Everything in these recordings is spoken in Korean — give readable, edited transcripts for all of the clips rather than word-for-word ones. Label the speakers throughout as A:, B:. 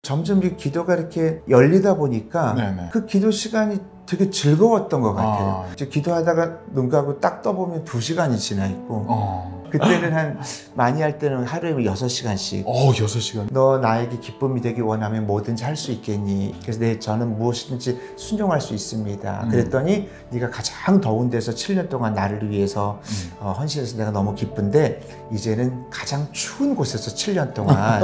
A: 점점 이 기도가 이렇게 열리다 보니까
B: 네네.
A: 그 기도 시간이 되게 즐거웠던 것 같아요.
B: 아.
A: 이제 기도하다가 눈 감고 딱 떠보면 2시간이 지나 있고 그때는 한 많이 할 때는 하루에 6시간씩
B: 6시간.
A: 너 나에게 기쁨이 되기 원하면 뭐든지 할 수 있겠니? 그래서 저는 무엇이든지 순종할 수 있습니다. 그랬더니 네가 가장 더운 데서 7년 동안 나를 위해서 헌신해서 내가 너무 기쁜데 이제는 가장 추운 곳에서 7년 동안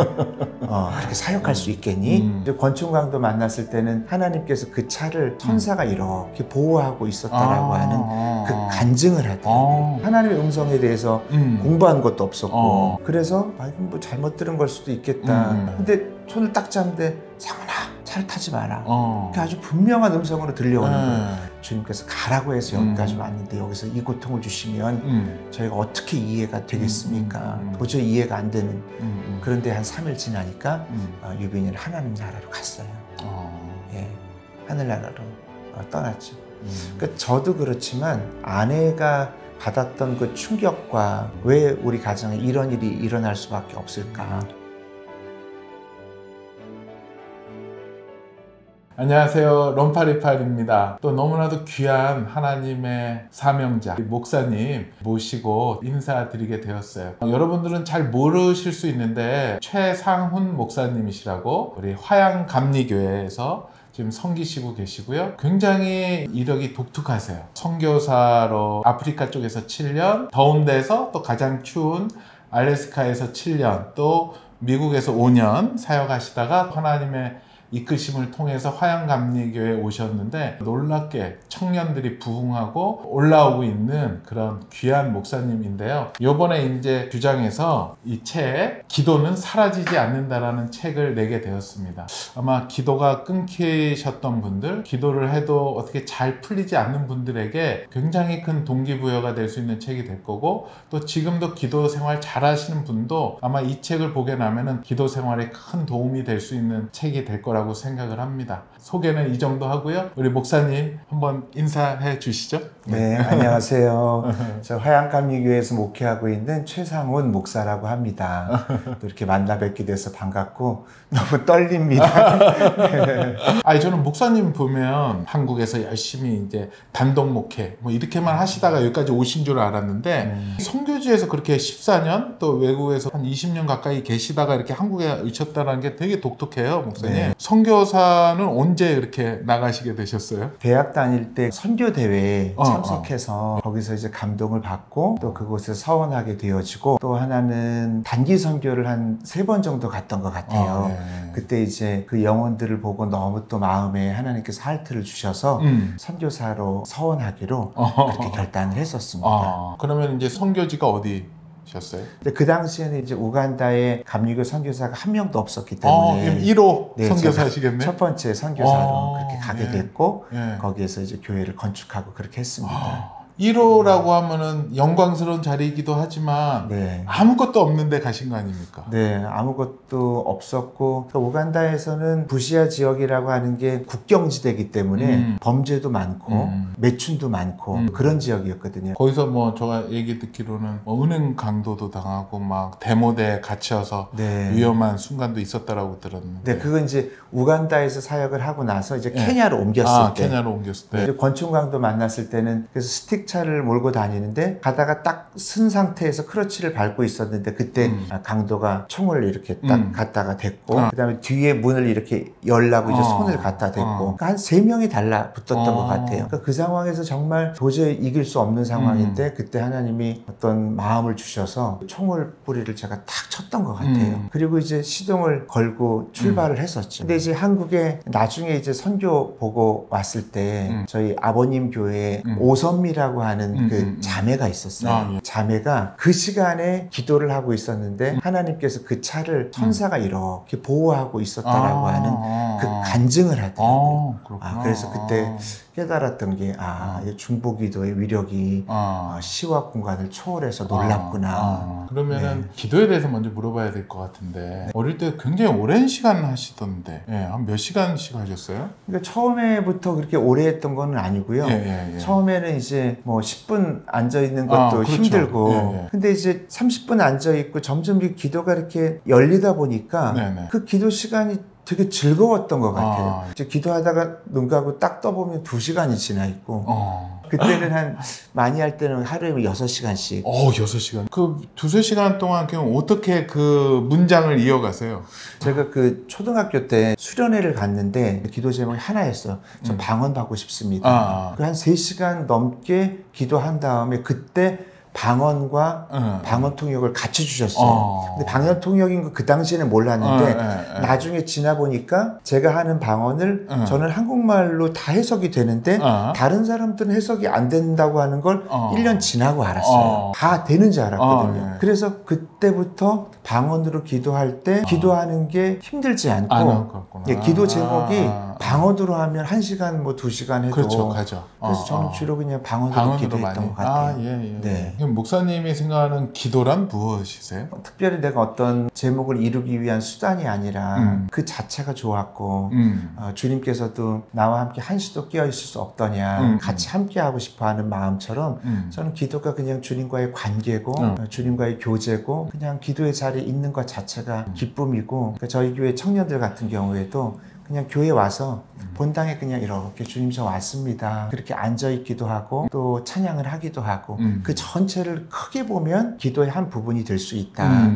A: 그렇게 사역할 수 있겠니? 이제 권총광도 만났을 때는 하나님께서 그 차를 천사가 이렇게 보호하고 있었다라고 하는 그 간증을 하더라고요. 하나님의 음성에 대해서 공부한 것도 없었고 그래서 뭐 잘못 들은 걸 수도 있겠다. 근데 손을 딱 잡는데 상훈아 차를 타지 마라. 그게 아주 분명한 음성으로 들려오는 거예요. 주님께서 가라고 해서 여기까지 왔는데 여기서 이 고통을 주시면 저희가 어떻게 이해가 되겠습니까? 도저히 이해가 안 되는. 그런데 한 3일 지나니까 유빈이는 하나님 나라로 갔어요. 예, 하늘나라로 떠났죠. 그러니까 저도 그렇지만 아내가 받았던 그 충격과 왜 우리 가정에 이런 일이 일어날 수밖에 없을까.
B: 안녕하세요, 롬파리팔입니다. 또 너무나도 귀한 하나님의 사명자 목사님 모시고 인사드리게 되었어요. 여러분들은 잘 모르실 수 있는데 최상훈 목사님이시라고 우리 화양감리교회에서 지금 섬기시고 계시고요. 굉장히 이력이 독특하세요. 선교사로 아프리카 쪽에서 7년, 더운 데서 또 가장 추운 알래스카에서 7년, 또 미국에서 5년 사역하시다가 하나님의 이끄심을 통해서 화양감리교회에 오셨는데 놀랍게 청년들이 부흥하고 올라오고 있는 그런 귀한 목사님인데요. 요번에 이제 주장에서 이 책 기도는 사라지지 않는다라는 책을 내게 되었습니다. 아마 기도가 끊기셨던 분들, 기도를 해도 어떻게 잘 풀리지 않는 분들에게 굉장히 큰 동기부여가 될 수 있는 책이 될 거고, 또 지금도 기도 생활 잘 하시는 분도 아마 이 책을 보게 나면은 기도 생활에 큰 도움이 될 수 있는 책이 될 거라고 생각을 합니다. 소개는 이 정도 하고요. 우리 목사님 한번 인사해 주시죠.
A: 네, 안녕하세요. 저 화양감리교회에서 목회하고 있는 최상훈 목사라고 합니다. 또 이렇게 만나 뵙게 돼서 반갑고 너무 떨립니다.
B: 아니, 저는 목사님 보면 한국에서 열심히 이제 단독 목회 뭐 이렇게만 하시다가 여기까지 오신 줄 알았는데 선교지에서 그렇게 14년 또 외국에서 한 20년 가까이 계시다가 이렇게 한국에 오셨다는 게 되게 독특해요, 목사님. 네. 선교사는 언제 이렇게 나가시게 되셨어요?
A: 대학 다닐 때 선교 대회에 참석해서 거기서 이제 감동을 받고 또 그곳에서 서원하게 되어지고, 또 하나는 단기 선교를 한 3번 정도 갔던 것 같아요. 네. 그때 이제 그 영혼들을 보고 너무 또 마음에 하나님께서 할트를 주셔서 선교사로 서원하기로 그렇게 결단을 했었습니다.
B: 그러면 이제 선교지가 어디?
A: 근데 그 당시에는 이제 우간다에 감리교 선교사가 한 명도 없었기 때문에
B: 1호 네, 선교사시겠네.
A: 첫 번째 선교사로 그렇게 가게 됐고 거기에서 이제 교회를 건축하고 그렇게 했습니다.
B: 1호라고 하면은 영광스러운 자리이기도 하지만 아무것도 없는데 가신 거 아닙니까?
A: 네, 아무것도 없었고, 우간다에서는 부시아 지역이라고 하는 게 국경지대이기 때문에 범죄도 많고 매춘도 많고 그런 지역이었거든요.
B: 거기서 뭐 제가 얘기 듣기로는 뭐 은행 강도도 당하고 막 데모대에 갇혀서 위험한 순간도 있었다라고 들었는데.
A: 네, 그건 이제 우간다에서 사역을 하고 나서 이제 케냐로 옮겼을 때.
B: 케냐로 옮겼을 때.
A: 이제 권총광도 만났을 때는 그래서 스틱차를 몰고 다니는데 가다가 딱 쓴 상태에서 크러치를 밟고 있었는데 그때 강도가 총을 이렇게 딱 갖다가 댔고 그다음에 뒤에 문을 이렇게 열라고 이제 손을 갖다 댔고 그러니까 한 3명이 달라붙었던 것 같아요. 그러니까 그 상황에서 정말 도저히 이길 수 없는 상황인데 그때 하나님이 어떤 마음을 주셔서 총을 뿌리를 제가 탁 쳤던 것 같아요. 그리고 이제 시동을 걸고 출발을 했었죠. 근데 이제 한국에 나중에 이제 선교 보고 왔을 때 저희 아버님 교회에 오선미라고 하는 그 자매가 있었어요. 자매가 그 시간에 기도를 하고 있었는데 하나님께서 그 차를 천사가 이렇게 보호하고 있었다라고 하는 그 간증을 하더라고요. 그래서 그때 깨달았던 게 중보기도의 위력이 시와 공간을 초월해서 놀랍구나.
B: 그러면은 기도에 대해서 먼저 물어봐야 될 것 같은데 어릴 때 굉장히 오랜 시간 하시던데 한 몇 시간씩 하셨어요?
A: 그러니까 처음에부터 그렇게 오래 했던 건 아니고요. 처음에는 이제 뭐 10분 앉아 있는 것도
B: 그렇죠.
A: 힘들고 근데 이제 30분 앉아 있고 점점 이 기도가 이렇게 열리다 보니까 그 기도 시간이 되게 즐거웠던 것 같아요. 이제 기도하다가 눈 감고 딱 떠보면 2시간이 지나 있고 그때는 한 많이 할 때는 하루에 6시간씩
B: 6시간. 그 2-3시간 동안 그냥 어떻게 그 문장을 이어가세요?
A: 제가 그 초등학교 때 수련회를 갔는데 기도 제목이 하나였어요. 저 방언 받고 싶습니다. 그 한 3시간 넘게 기도한 다음에 그때 방언과 방언 통역을 같이 주셨어요. 근데 방언 통역인 거 그 당시에는 몰랐는데 나중에 지나 보니까 제가 하는 방언을 저는 한국말로 다 해석이 되는데 다른 사람들은 해석이 안 된다고 하는 걸 1년 지나고 알았어요. 다 되는지 알았거든요. 그래서 그때부터 방언으로 기도할 때 기도하는 게 힘들지 않고 기도 제목이 방언으로 하면 1시간 뭐 2시간 해도
B: 그렇죠, 가죠.
A: 그래서 저는 주로 그냥 방언으로 기도했던 것 같아요.
B: 네. 그럼 목사님이 생각하는 기도란 무엇이세요?
A: 특별히 내가 어떤 제목을 이루기 위한 수단이 아니라 그 자체가 좋았고 주님께서도 나와 함께 한시도 끼어 있을 수 없더냐 같이 함께 하고 싶어 하는 마음처럼 저는 기도가 그냥 주님과의 관계고 주님과의 교제고 그냥 기도의 자리에 있는 것 자체가 기쁨이고 그러니까 저희 교회 청년들 같은 경우에도 그냥 교회 와서 본당에 그냥 이렇게 주님 저 왔습니다. 그렇게 앉아있기도 하고 또 찬양을 하기도 하고 그 전체를 크게 보면 기도의 한 부분이 될 수 있다.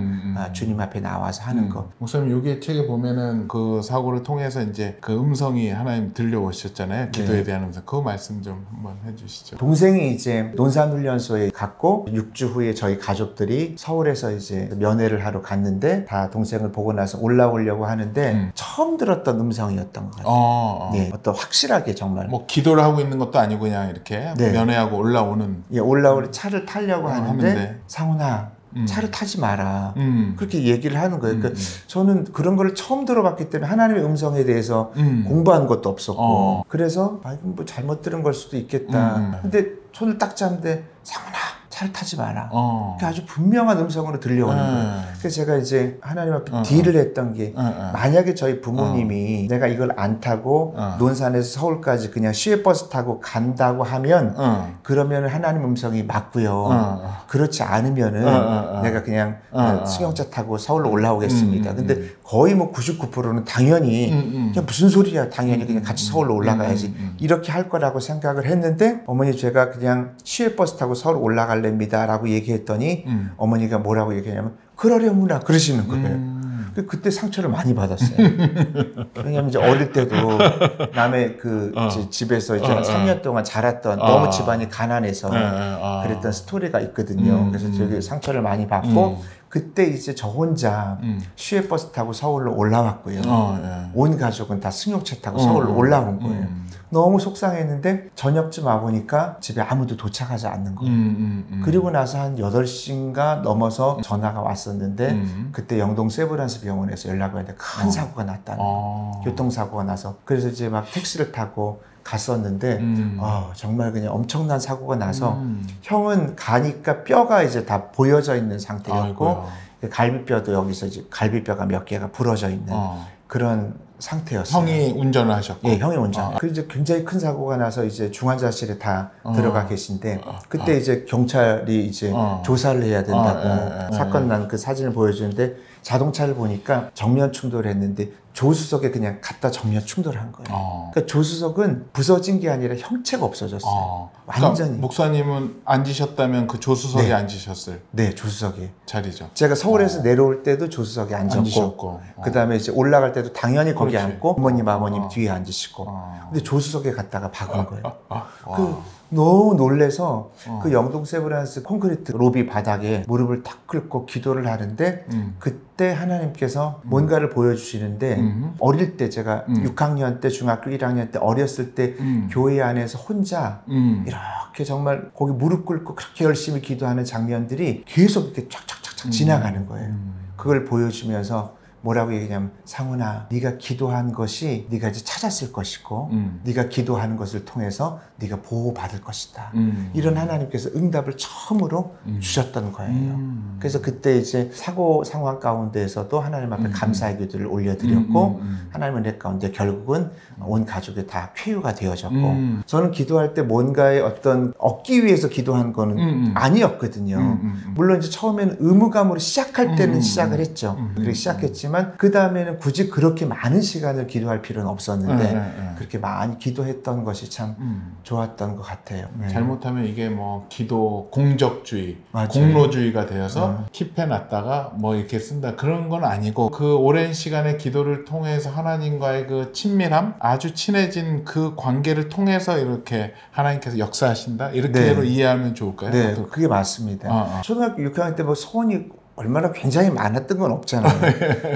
A: 주님 앞에 나와서 하는 것.
B: 목사님 여기 책에 보면은 그 사고를 통해서 이제 그 음성이 하나님 들려오셨잖아요. 기도에 대한 음성. 그 말씀 좀 한번 해주시죠.
A: 동생이 이제 논산훈련소에 갔고 6주 후에 저희 가족들이 서울에서 이제 면회를 하러 갔는데 다 동생을 보고 나서 올라오려고 하는데 처음 들었던 음성이었던 것 같아요. 네, 어떤 확실하게 정말
B: 뭐 기도를 하고 있는 것도 아니고 그냥 이렇게 면회하고 올라오는
A: 올라올 차를 타려고 하는데 상훈아 차를 타지 마라 그렇게 얘기를 하는 거예요. 그러니까 저는 그런 걸 처음 들어봤기 때문에 하나님의 음성에 대해서 공부한 것도 없었고 그래서 뭐 잘못 들은 걸 수도 있겠다. 근데 손을 딱 잡는데 상훈아 차를 타지 마라. 그러니까 아주 분명한 음성으로 들려오는 거예요. 그래서 제가 이제 하나님 앞에 딜을 했던 게 만약에 저희 부모님이 내가 이걸 안 타고 논산에서 서울까지 그냥 시외버스 타고 간다고 하면 그러면 하나님 음성이 맞고요. 그렇지 않으면은 내가 그냥 승용차 타고 서울로 올라오겠습니다. 근데 거의 뭐 99%는 당연히 그냥 무슨 소리야 당연히 그냥 같이 서울로 올라가야지 이렇게 할 거라고 생각을 했는데 어머니 제가 그냥 시외버스 타고 서울 올라갈랍니다 라고 얘기했더니 어머니가 뭐라고 얘기하냐면 그러려무나 그러시는 거예요. 그때 상처를 많이 받았어요. 왜냐면 이제 어릴 때도 남의 그 집에서 이제 3년 동안 자랐던 너무 집안이 가난해서 그랬던 스토리가 있거든요. 그래서 저기 상처를 많이 받고 그때 이제 저 혼자 시외버스 타고 서울로 올라왔고요. 온 가족은 다 승용차 타고 서울로 올라온 거예요. 너무 속상했는데 저녁쯤 와보니까 집에 아무도 도착하지 않는 거예요. 그리고 나서 한 8시인가 넘어서 전화가 왔었는데 그때 영동 세브란스 병원에서 연락이 왔는데 큰 사고가 났다는 거예요. 교통사고가 나서. 그래서 이제 막 택시를 타고 갔었는데 정말 그냥 엄청난 사고가 나서 형은 가니까 뼈가 이제 다 보여져 있는 상태였고 갈비뼈도 여기서 이제 갈비뼈가 몇 개가 부러져 있는 그런 상태였어요.
B: 형이 운전을 하셨고.
A: 예, 형이 운전. 그리고 이제 굉장히 큰 사고가 나서 이제 중환자실에 다 들어가 계신데 그때 이제 경찰이 이제 조사를 해야 된다고 사건 난 그 사진을 보여주는데 자동차를 보니까 정면 충돌했는데 조수석에 그냥 갖다 정면 충돌한 거예요. 그러니까 조수석은 부서진 게 아니라 형체가 없어졌어요. 완전히.
B: 그러니까 목사님은 앉으셨다면 그 조수석에 앉으셨을.
A: 네, 조수석에.
B: 자리죠.
A: 제가 서울에서 내려올 때도 조수석에 앉았고, 그 다음에 이제 올라갈 때도 당연히 거기 앉고, 어머님, 아버님 뒤에 앉으시고. 근데 조수석에 갔다가 박은 거예요. 너무 놀래서 그 영동 세브란스 콘크리트 로비 바닥에 무릎을 탁 꿇고 기도를 하는데 그때 하나님께서 뭔가를 보여주시는데 어릴 때 제가 6학년 때 중학교 1학년 때 어렸을 때 교회 안에서 혼자 이렇게 정말 거기 무릎 꿇고 그렇게 열심히 기도하는 장면들이 계속 이렇게 쫙쫙쫙쫙 지나가는 거예요. 그걸 보여주면서 뭐라고 얘기하냐면 상훈아 네가 기도한 것이 네가 이제 찾았을 것이고 네가 기도하는 것을 통해서 네가 보호받을 것이다. 이런 하나님께서 응답을 처음으로 주셨던 거예요. 그래서 그때 이제 사고 상황 가운데에서도 하나님 앞에 감사의 기도를 올려드렸고 하나님 은혜 가운데 결국은 온 가족이 다 쾌유가 되어졌고 저는 기도할 때 뭔가의 어떤 얻기 위해서 기도한 거는 아니었거든요. 물론 이제 처음에는 의무감으로 시작할 때는 시작을 했죠. 그렇게 시작했지만 하지만 그 다음에는 굳이 그렇게 많은 시간을 기도할 필요는 없었는데 그렇게 많이 기도했던 것이 참 좋았던 것 같아요.
B: 잘못하면 이게 뭐 기도 공적주의,
A: 맞아요.
B: 공로주의가 되어서 킵해놨다가 뭐 이렇게 쓴다 그런 건 아니고 그 오랜 시간의 기도를 통해서 하나님과의 그 친밀함, 아주 친해진 그 관계를 통해서 이렇게 하나님께서 역사하신다 이렇게로 이해하면 좋을까요?
A: 네, 그게 맞습니다. 초등학교 6학년 때 뭐 소원이 얼마나 굉장히 많았던 건 없잖아요.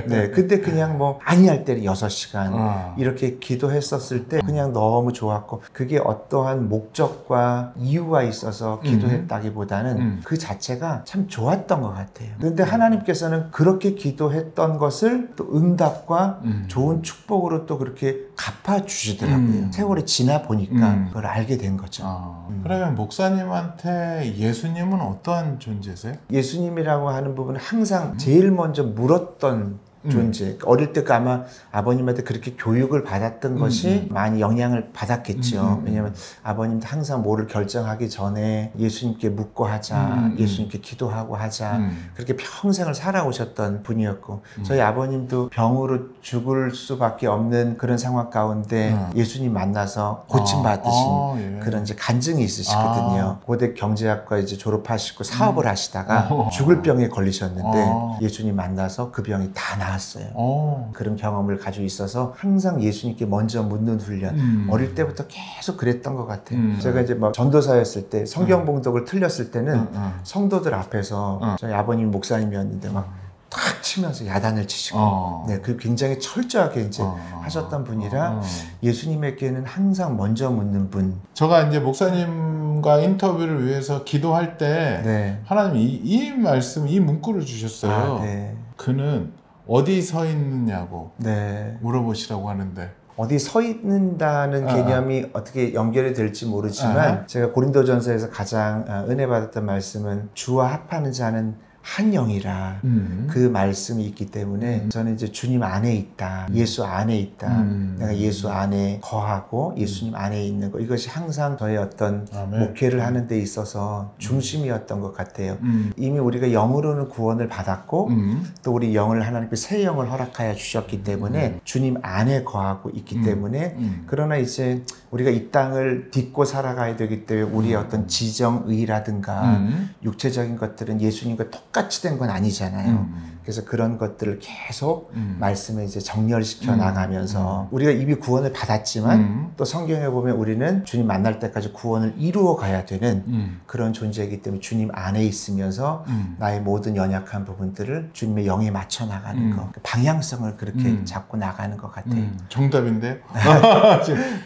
A: 네, 근데 그냥 뭐 많이 할 때는 6시간 이렇게 기도했었을 때 그냥 너무 좋았고 그게 어떠한 목적과 이유가 있어서 기도했다기보다는 그 자체가 참 좋았던 것 같아요. 그런데 하나님께서는 그렇게 기도했던 것을 또 응답과 좋은 축복으로 또 그렇게 갚아주시더라고요. 세월이 지나 보니까 그걸 알게 된 거죠.
B: 그러면 목사님한테 예수님은 어떠한 존재세요?
A: 예수님이라고 하는 부분은 항상 제일 먼저 물었던 존재. 어릴 때 아마 아버님한테 그렇게 교육을 받았던 것이 많이 영향을 받았겠죠. 왜냐하면 아버님도 항상 뭐를 결정하기 전에 예수님께 묻고 하자, 예수님께 기도하고 하자, 그렇게 평생을 살아오셨던 분이었고, 저희 아버님도 병으로 죽을 수밖에 없는 그런 상황 가운데 예수님 만나서 고침받으신 그런 이제 간증이 있으시거든요. 고대 경제학과 이제 졸업하시고 사업을 하시다가 죽을 병에 걸리셨는데 예수님 만나서 그 병이 다 나았어요. 그런 경험을 가지고 있어서 항상 예수님께 먼저 묻는 훈련 어릴 때부터 계속 그랬던 것 같아요. 제가 이제 뭐 전도사였을 때 성경 봉독을 틀렸을 때는 성도들 앞에서 저희 아버님 목사님이었는데 막 탁 치면서 야단을 치시고 네, 그 굉장히 철저하게 이제 하셨던 분이라 예수님에게는 항상 먼저 묻는 분.
B: 제가 이제 목사님과 인터뷰를 위해서 기도할 때 하나님이 이 말씀, 이 문구를 주셨어요. 그는 어디 서 있느냐고 물어보시라고 하는데
A: 어디 서 있는다는 개념이 어떻게 연결이 될지 모르지만 제가 고린도전서에서 가장 은혜 받았던 말씀은 주와 합하는 자는 한 영이라 그 말씀이 있기 때문에 저는 이제 주님 안에 있다, 예수 안에 있다, 내가 예수 안에 거하고 예수님 안에 있는 거, 이것이 항상 저의 어떤 목회를 하는 데 있어서 중심이었던 것 같아요. 이미 우리가 영으로는 구원을 받았고 또 우리 영을 하나님께 새 영을 허락하여 주셨기 때문에 주님 안에 거하고 있기 때문에 그러나 이제 우리가 이 땅을 딛고 살아가야 되기 때문에 우리의 어떤 지정의라든가 육체적인 것들은 예수님과 똑같이 된 건 아니잖아요. 그래서 그런 것들을 계속 말씀에 이제 정렬시켜 나가면서 우리가 이미 구원을 받았지만 또 성경에 보면 우리는 주님 만날 때까지 구원을 이루어 가야 되는 그런 존재이기 때문에 주님 안에 있으면서 나의 모든 연약한 부분들을 주님의 영에 맞춰 나가는 거, 그 방향성을 그렇게 잡고 나가는 것 같아요.
B: 정답인데요?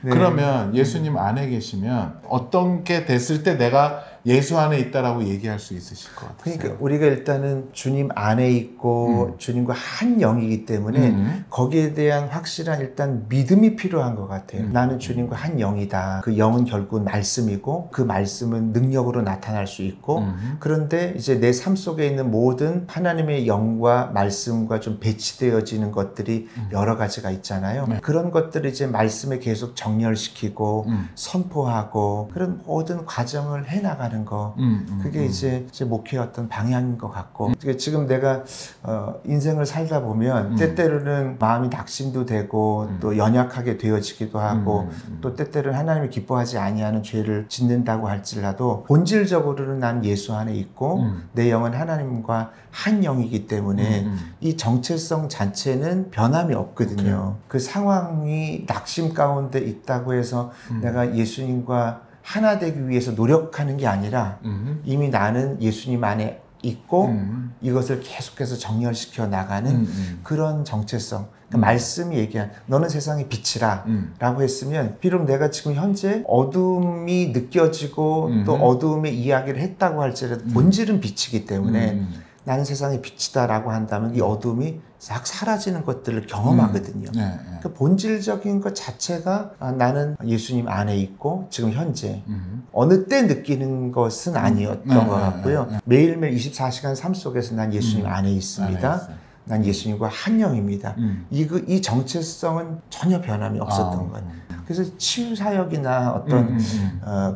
B: 그러면 예수님 안에 계시면 어떤 게 됐을 때 내가 예수 안에 있다라고 얘기할 수 있으실 것 같아요.
A: 그러니까 우리가 일단은 주님 안에 있고 주님과 한 영이기 때문에 거기에 대한 확실한 일단 믿음이 필요한 것 같아요. 나는 주님과 한 영이다. 그 영은 결국 말씀이고 그 말씀은 능력으로 나타날 수 있고 그런데 이제 내 삶 속에 있는 모든 하나님의 영과 말씀과 좀 배치되어지는 것들이 여러 가지가 있잖아요. 그런 것들을 이제 말씀에 계속 정렬시키고 선포하고 그런 모든 과정을 해나가는 거, 그게 이제 제 목회의 어떤 방향인 것 같고, 지금 내가 인생을 살다 보면 때때로는 마음이 낙심도 되고 또 연약하게 되어지기도 하고 또 때때로는 하나님이 기뻐하지 아니하는 죄를 짓는다고 할지라도 본질적으로는 난 예수 안에 있고 내 영은 하나님과 한 영이기 때문에 이 정체성 자체는 변함이 없거든요. 그 상황이 낙심 가운데 있다고 해서 내가 예수님과 하나 되기 위해서 노력하는 게 아니라 이미 나는 예수님 안에 있고 이것을 계속해서 정렬시켜 나가는 그런 정체성. 그러니까 말씀이 얘기한 너는 세상의 빛이라 라고 했으면 비록 내가 지금 현재 어둠이 느껴지고 또 어둠의 이야기를 했다고 할지라도 본질은 빛이기 때문에 나는 세상의 빛이다 라고 한다면 이 어둠이 싹 사라지는 것들을 경험하거든요. 그 본질적인 것 자체가 나는 예수님 안에 있고 지금 현재 어느 때 느끼는 것은 아니었던 것 같고요. 매일매일 24시간 삶 속에서 난 예수님 안에 있습니다. 난 예수님과 한 영입니다. 이 정체성은 전혀 변함이 없었던 것 같아요. 그래서 치유 사역이나 어떤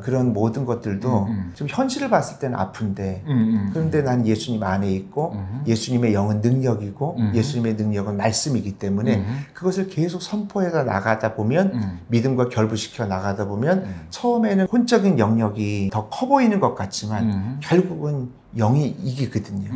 A: 그런 모든 것들도 좀 현실을 봤을 때는 아픈데 그런데 난 예수님 안에 있고 예수님의 영은 능력이고 예수님의 능력은 말씀이기 때문에 그것을 계속 선포해 나가다 보면 믿음과 결부시켜 나가다 보면 처음에는 혼적인 영역이 더 커 보이는 것 같지만 결국은 영이 이기거든요.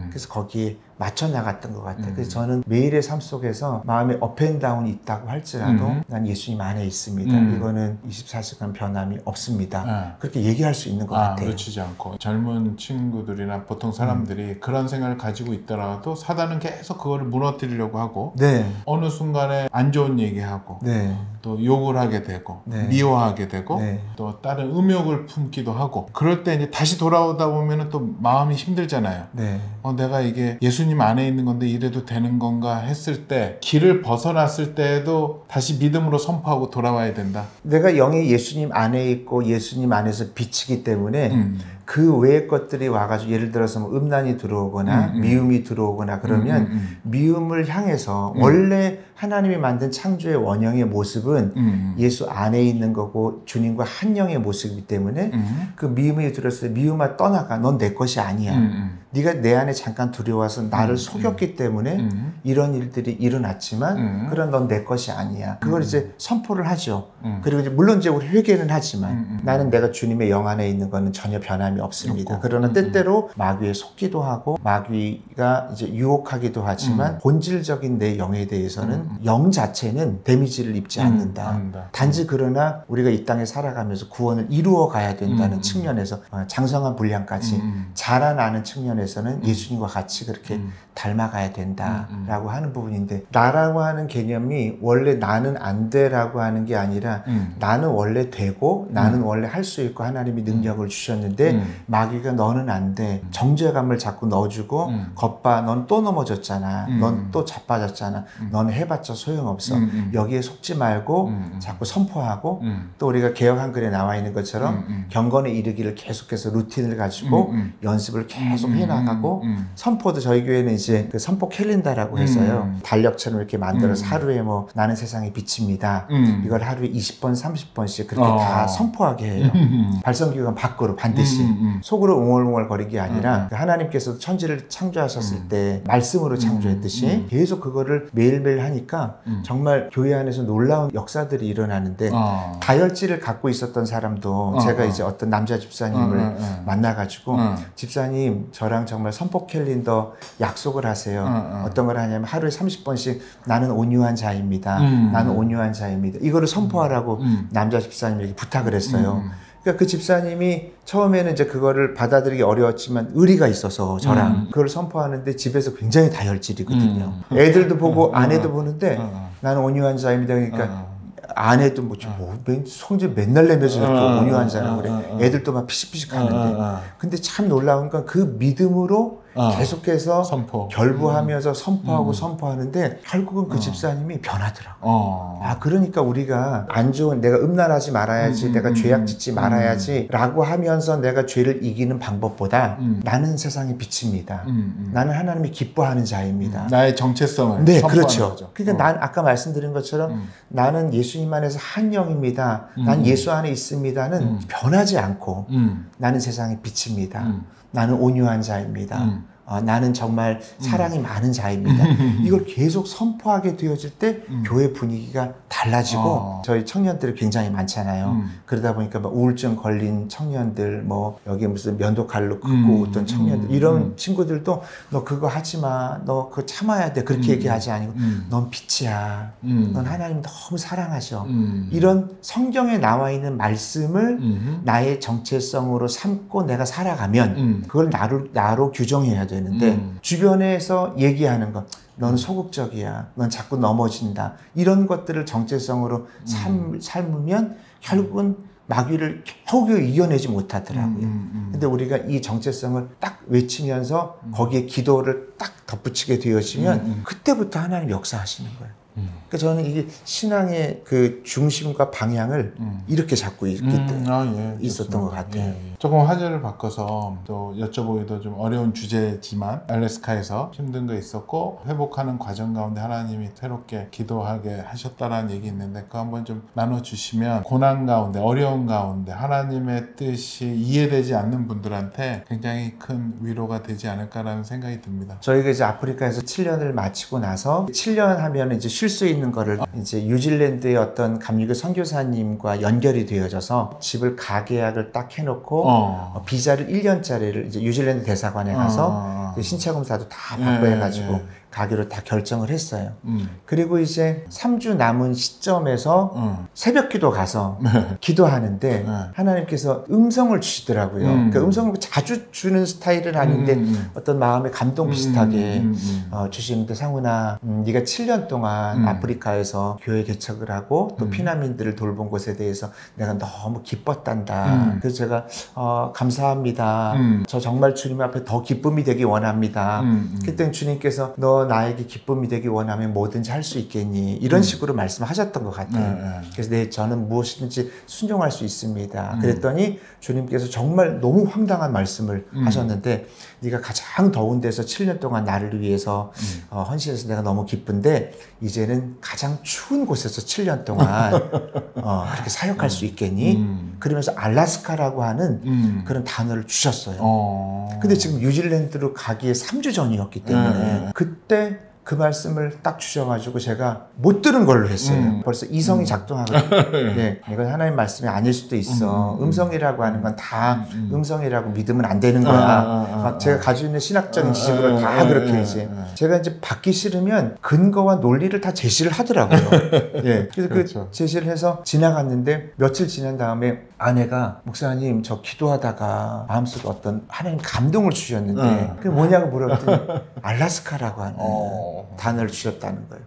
A: 그래서 거기에 맞춰 나갔던 것 같아요. 그래서 저는 매일의 삶 속에서 마음에 업앤다운이 있다고 할지라도 난 예수님 안에 있습니다. 이거는 24시간 변함이 없습니다. 그렇게 얘기할 수 있는 것 같아요.
B: 놓치지 않고. 젊은 친구들이나 보통 사람들이 그런 생각을 가지고 있더라도 사단은 계속 그거를 무너뜨리려고 하고
A: 네.
B: 어느 순간에 안 좋은 얘기하고
A: 네.
B: 또 욕을 하게 되고
A: 네.
B: 미워하게 되고
A: 네.
B: 또 다른 음욕을 품기도 하고 그럴 때 이제 다시 돌아오다 보면은 또 마음이 힘들잖아요.
A: 네.
B: 내가 이게 예수님 안에 있는 건데 이래도 되는 건가 했을 때 길을 벗어났을 때에도 다시 믿음으로 선포하고 돌아와야 된다.
A: 내가 영이 예수님 안에 있고 예수님 안에서 비치기 때문에 그 외의 것들이 와가지고 예를 들어서 뭐 음란이 들어오거나 미움이 들어오거나 그러면 미움을 향해서 원래 하나님이 만든 창조의 원형의 모습은 예수 안에 있는 거고 주님과 한 영의 모습이기 때문에 그 미움이 들었을 때 미움아 떠나가. 넌 내 것이 아니야. 네가 내 안에 잠깐 들여와서 나를 속였기 때문에 이런 일들이 일어났지만 그런 넌 내 것이 아니야. 그걸 이제 선포를 하죠. 그리고 이제 물론 이제 우리 회개는 하지만 나는 내가 주님의 영 안에 있는 거는 전혀 변함이 없습니다. 그러나 때때로 마귀에 속기도 하고 마귀가 이제 유혹하기도 하지만 본질적인 내 영에 대해서는 영 자체는 데미지를 입지 않는다. 단지 그러나 우리가 이 땅에 살아가면서 구원을 이루어 가야 된다는 측면에서 장성한 분량까지 자라나는 측면에서는 예수님과 같이 그렇게 닮아가야 된다라고 하는 부분인데 나라고 하는 개념이 원래 나는 안 돼라고 하는 게 아니라 나는 원래 되고 나는 원래 할 수 있고 하나님이 능력을 주셨는데 마귀가 너는 안 돼. 정죄감을 자꾸 넣어주고 겉봐 넌 또 넘어졌잖아. 넌 또 자빠졌잖아. 넌 해봤자 소용없어. 여기에 속지 말고 자꾸 선포하고 또 우리가 개역 한글에 나와 있는 것처럼 경건에 이르기를 계속해서 루틴을 가지고 연습을 계속 해나가고 선포도 저희 교회는 이제 그 선포 캘린더라고 해서요. 달력처럼 이렇게 만들어서 하루에 뭐 나는 세상의 빛입니다. 이걸 하루에 20번 30번씩 그렇게 다 선포하게 해요. 발성기관 밖으로 반드시 속으로 웅얼웅얼 거리는 게 아니라 하나님께서 천지를 창조하셨을 때 말씀으로 창조했듯이 계속 그거를 매일매일 하니까 정말 교회 안에서 놀라운 역사들이 일어나는데 다혈질을 갖고 있었던 사람도 제가 이제 어떤 남자 집사님을 만나가지고 집사님 저랑 정말 선포 캘린더 약속을 하세요. 어떤 걸 하냐면 하루에 30번씩 나는 온유한 자입니다. 나는 온유한 자입니다. 이거를 선포하라고 남자 집사님에게 부탁을 했어요. 그러니까 그 집사님이 처음에는 이제 그거를 받아들이기 어려웠지만 의리가 있어서 저랑 그걸 선포하는데 집에서 굉장히 다혈질이거든요. 애들도 보고 아내도 보는데 나는 온유한 자입니다. 그러니까 아내도 성질 맨날 내면서 이렇게 온유한 자라고 그래. 애들도 막 피식피식 하는데. 근데 참 놀라운 건 그 믿음으로 계속해서 결부하면서 선포하고 선포하는데 결국은 그 집사님이 변하더라고요. 그러니까 우리가 안 좋은 내가 음란하지 말아야지 내가 죄악 짓지 말아야지 라고 하면서 내가 죄를 이기는 방법보다 나는 세상의 빛입니다. 나는 하나님이 기뻐하는 자입니다.
B: 나의 정체성을
A: 네,
B: 선포하는
A: 그렇죠.
B: 거죠.
A: 그러니까 난 아까 말씀드린 것처럼 나는 예수님 안에서 한 영입니다. 난 예수 안에 있습니다는 변하지 않고 나는 세상의 빛입니다. 나는 온유한 자입니다. 나는 정말 사랑이 많은 자입니다. 이걸 계속 선포하게 되어질 때 교회 분위기가 달라지고 저희 청년들이 굉장히 많잖아요. 그러다 보니까 막 우울증 걸린 청년들 뭐 여기 무슨 면도칼로 긋고 있던 청년들 이런 친구들도 너 그거 하지 마. 너 그거 참아야 돼. 그렇게 얘기하지 아니고 넌 빛이야. 넌 하나님 너무 사랑하셔. 이런 성경에 나와 있는 말씀을 나의 정체성으로 삼고 내가 살아가면 그걸 나로 규정해야 돼. 되는데 주변에서 얘기하는 것 너는 소극적이야. 넌 자꾸 넘어진다. 이런 것들을 정체성으로 삶으면 결국은 마귀를 겨우 이겨내지 못하더라고요. 근데 우리가 이 정체성을 딱 외치면서 거기에 기도를 딱 덧붙이게 되어지면 그때부터 하나님 역사하시는 거예요. 그러니까 저는 이게 신앙의 그 중심과 방향을 이렇게 잡고 있었던 것 같아요.
B: 예. 조금 화제를 바꿔서 또 여쭤보기도 좀 어려운 주제지만 알래스카에서 힘든 거 있었고 회복하는 과정 가운데 하나님이 새롭게 기도하게 하셨다라는 얘기 있는데 그거 한번 좀 나눠주시면 고난 가운데 어려운 가운데 하나님의 뜻이 이해되지 않는 분들한테 굉장히 큰 위로가 되지 않을까라는 생각이 듭니다.
A: 저희가 이제 아프리카에서 7년을 마치고 나서 7년 하면 이제 쉴 수 있는 거를 이제 뉴질랜드의 어떤 감리교 선교사님과 연결이 되어져서 집을 가계약을 딱 해놓고 비자를 1년짜리를 이제 뉴질랜드 대사관에 가서 신체 검사도 다 받고 해가지고 가기로 다 결정을 했어요. 그리고 이제 3주 남은 시점에서 새벽 기도 가서 기도하는데 하나님께서 음성을 주시더라고요. 그러니까 음성을 자주 주는 스타일은 아닌데 어떤 마음의 감동 비슷하게 주시는데 상훈아, 네가 7년 동안 아프리카에서 교회 개척을 하고 또 피난민들을 돌본 것에 대해서 내가 너무 기뻤단다. 그래서 제가 감사합니다. 저 정말 주님 앞에 더 기쁨이 되기 원합니다. 그때 주님께서 너 나에게 기쁨이 되기 원하면 뭐든지 할 수 있겠니? 이런 식으로 말씀하셨던 것 같아요. 그래서 저는 무엇이든지 순종할 수 있습니다. 그랬더니 주님께서 정말 너무 황당한 말씀을 하셨는데 네가 가장 더운 데서 7년 동안 나를 위해서 헌신해서 내가 너무 기쁜데 이제는 가장 추운 곳에서 7년 동안 그렇게 사역할 수 있겠니? 그러면서 알래스카라고 하는 그런 단어를 주셨어요. 근데 지금 뉴질랜드로 가기에 3주 전이었기 때문에 그때 그 말씀을 딱 주셔가지고 제가 못 들은 걸로 했어요. 벌써 이성이 작동하거든요. 네, 이건 하나님 말씀이 아닐 수도 있어. 음성이라고 하는 건 다 음성이라고 믿으면 안 되는 거야. 막 제가 가지고 있는 신학적인 지식으로 다 그렇게 이제 제가 이제 받기 싫으면 근거와 논리를 다 제시를 하더라고요. 네, 그래서
B: 그렇죠.
A: 그 제시를 해서 지나갔는데 며칠 지난 다음에 아내가 목사님 저 기도하다가 마음속에 어떤 하나님 감동을 주셨는데 그게 뭐냐고 물었더니 알래스카라고 하는 단어를 주셨다는 거예요.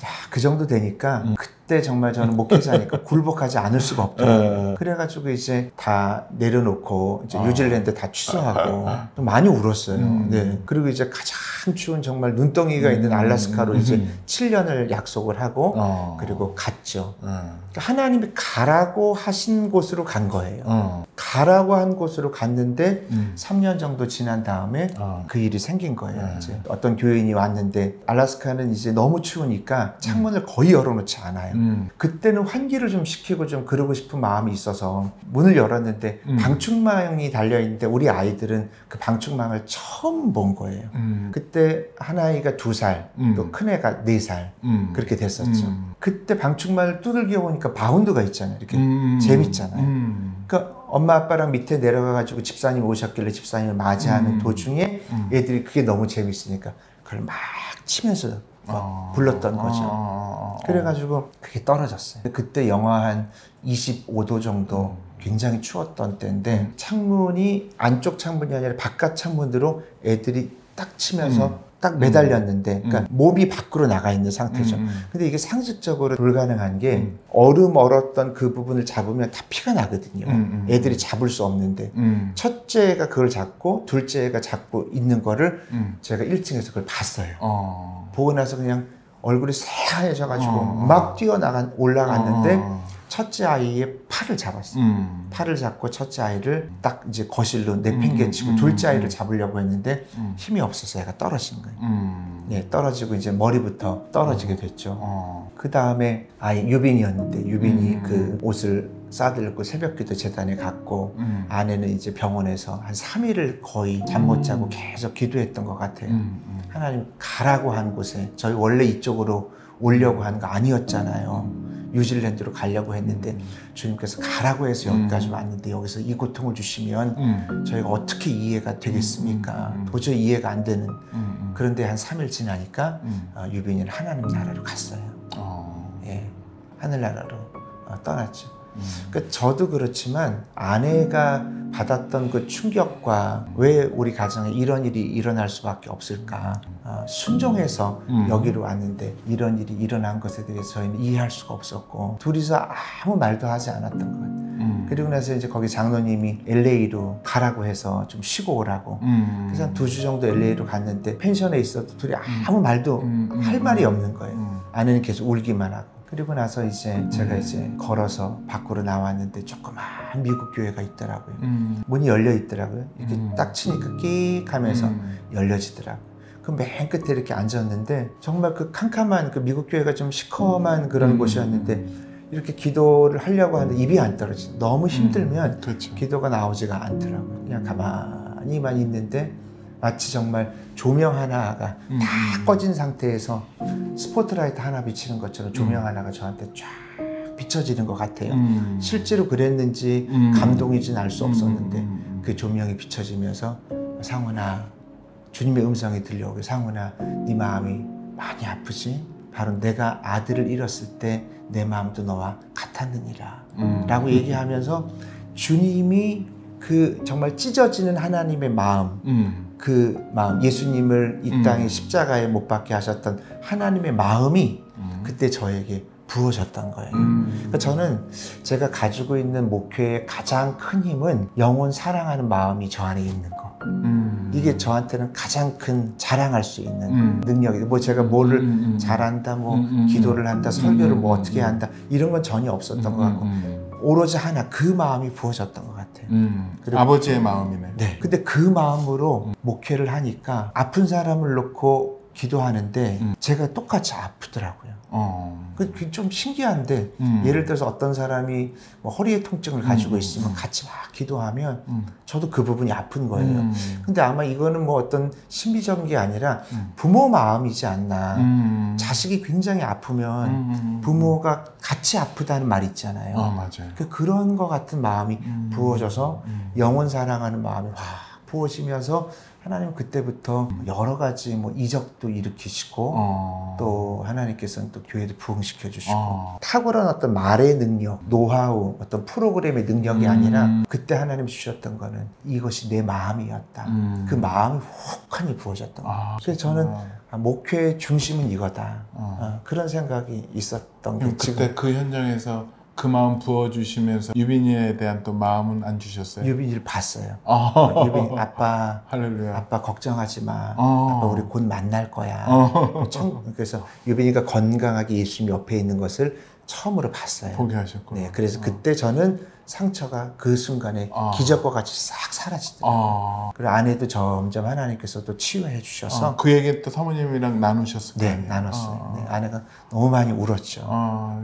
A: 야, 그 정도 되니까 그때 정말 저는 목회자니까 굴복하지 않을 수가 없더라고요. 그래가지고 이제 다 내려놓고 이제 뉴질랜드 다 취소하고 좀 많이 울었어요. 네. 그리고 이제 가장 추운 정말 눈덩이가 있는 알래스카로 이제 7년을 약속을 하고 그리고 갔죠. 그러니까 하나님이 가라고 하신 곳으로 간 거예요. 가라고 한 곳으로 갔는데 3년 정도 지난 다음에 그 일이 생긴 거예요. 이제 어떤 교인이 왔는데 알래스카는 이제 너무 추우니까 창문을 거의 열어놓지 않아요. 그때는 환기를 좀 시키고 좀 그러고 싶은 마음이 있어서 문을 열었는데 방충망이 달려있는데 우리 아이들은 그 방충망을 처음 본 거예요. 그때 한 아이가 2살, 또 큰 애가 4살 그렇게 됐었죠. 그때 방충망을 두들겨 보니까 바운드가 있잖아요. 이렇게 재밌잖아요. 그러니까 엄마 아빠랑 밑에 내려가가지고 집사님 오셨길래 집사님을 맞이하는 도중에 애들이 그게 너무 재밌으니까 그걸 막 치면서 막 불렀던 거죠. 그래가지고 그게 떨어졌어요. 그때 영하 한 25도 정도 굉장히 추웠던 때인데 창문이 안쪽 창문이 아니라 바깥 창문으로 애들이 딱 치면서 딱 매달렸는데 그러니까 몸이 밖으로 나가 있는 상태죠. 근데 이게 상식적으로 불가능한 게 얼음 얼었던 그 부분을 잡으면 다 피가 나거든요. 애들이 잡을 수 없는데 첫째가 그걸 잡고 둘째가 잡고 있는 거를 제가 1층에서 그걸 봤어요. 보고 나서 그냥 얼굴이 새하얘져가지고 막 올라갔는데 첫째 아이의 팔을 잡았어요. 팔을 잡고 첫째 아이를 딱 이제 거실로 내팽개치고 둘째 아이를 잡으려고 했는데 힘이 없어서 얘가 떨어진 거예요. 네, 떨어지고 이제 머리부터 떨어지게 됐죠. 그 다음에 아이 유빈이었는데 유빈이 그 옷을 싸들고 새벽기도 재단에 갔고 아내는 이제 병원에서 한 3일을 거의 잠 못 자고 계속 기도했던 것 같아요. 하나님 가라고 한 곳에 저희 원래 이쪽으로 오려고 한 거 아니었잖아요. 뉴질랜드로 가려고 했는데 주님께서 가라고 해서 여기까지 왔는데 여기서 이 고통을 주시면 저희가 어떻게 이해가 되겠습니까? 도저히 이해가 안 되는 그런데 한 3일 지나니까 유빈이는 하나님 나라로 갔어요. 예, 하늘나라로 떠났죠. 그러니까 저도 그렇지만 아내가 받았던 그 충격과 왜 우리 가정에 이런 일이 일어날 수밖에 없을까 순종해서 여기로 왔는데 이런 일이 일어난 것에 대해서 저희는 이해할 수가 없었고 둘이서 아무 말도 하지 않았던 것 같아요. 그리고 나서 이제 거기 장로님이 LA로 가라고 해서 좀 쉬고 오라고 그래서 한 2주 정도 LA로 갔는데 펜션에 있어도 둘이 아무 말도 할 말이 없는 거예요. 아내는 계속 울기만 하고. 그리고 나서 이제 제가 이제 걸어서 밖으로 나왔는데 조그만 미국 교회가 있더라고요. 문이 열려 있더라고요. 이렇게 딱 치니까 끽 하면서 열려지더라고요. 그 맨 끝에 이렇게 앉았는데 정말 그 캄캄한 그 미국 교회가 좀 시커먼 그런 곳이었는데 이렇게 기도를 하려고 하는데 입이 안 떨어지. 너무 힘들면
B: 그렇죠.
A: 기도가 나오지가 않더라고요. 그냥 가만히만 있는데 마치 정말 조명 하나가 다 꺼진 상태에서 스포트라이트 하나 비치는 것처럼 조명 하나가 저한테 쫙 비춰지는 것 같아요. 실제로 그랬는지 감동이진 알 수 없었는데 그 조명이 비춰지면서 상훈아, 주님의 음성이 들려오고 상훈아, 네 마음이 많이 아프지? 바로 내가 아들을 잃었을 때 내 마음도 너와 같았느니라 라고 얘기하면서 주님이 그 정말 찢어지는 하나님의 마음, 그 마음, 예수님을 이 땅에 십자가에 못 박게 하셨던 하나님의 마음이 그때 저에게 부어졌던 거예요. 그러니까 저는 제가 가지고 있는 목회의 가장 큰 힘은 영혼 사랑하는 마음이 저 안에 있는 거. 이게 저한테는 가장 큰 자랑할 수 있는 능력이에요. 뭐 제가 뭐를 잘한다, 뭐 기도를 한다, 설교를 뭐 어떻게 한다 이런 건 전혀 없었던 것 같고 오로지 하나 그 마음이 부어졌던 것 같아요. 그리고
B: 아버지의 마음이네.
A: 네. 근데 그 마음으로 목회를 하니까 아픈 사람을 놓고 기도하는데 제가 똑같이 아프더라고요. 그게 좀 신기한데 예를 들어서 어떤 사람이 뭐 허리에 통증을 가지고 있으면 같이 막 기도하면 저도 그 부분이 아픈 거예요. 근데 아마 이거는 뭐 어떤 심리적인 게 아니라 부모 마음이지 않나. 자식이 굉장히 아프면 부모가 같이 아프다는 말 있잖아요.
B: 맞아요.
A: 그런 것 같은 마음이 부어져서 영혼 사랑하는 마음이 확 부어지면서 하나님은 그때부터 여러 가지 뭐 이적도 일으키시고 또 하나님께서는 또 교회도 부흥시켜 주시고 탁월한 어떤 말의 능력, 노하우, 어떤 프로그램의 능력이 아니라 그때 하나님 주셨던 거는 이것이 내 마음이었다. 그 마음이 혹하니 부어졌던 거예요. 그래서 저는 목회의 중심은 이거다. 그런 생각이 있었던 게
B: 그때
A: 지금
B: 그 현장에서 그 마음 부어주시면서 유빈이에 대한 또 마음은 안 주셨어요?
A: 유빈이를 봤어요. 유빈이 아빠,
B: 할렐루야.
A: 아빠 걱정하지 마. 아빠 우리 곧 만날 거야. 그래서 유빈이가 건강하게 예수님 옆에 있는 것을 처음으로 봤어요.
B: 보게 하셨구나.
A: 네, 그래서 그때 저는 상처가 그 순간에 기적과 같이 싹 사라지더라고요. 그리고 아내도 점점 하나님께서 또 치유해 주셔서
B: 그 얘기 또 사모님이랑 나누셨을 거예요?
A: 네, 나눴어요. 네, 아내가 너무 많이 울었죠.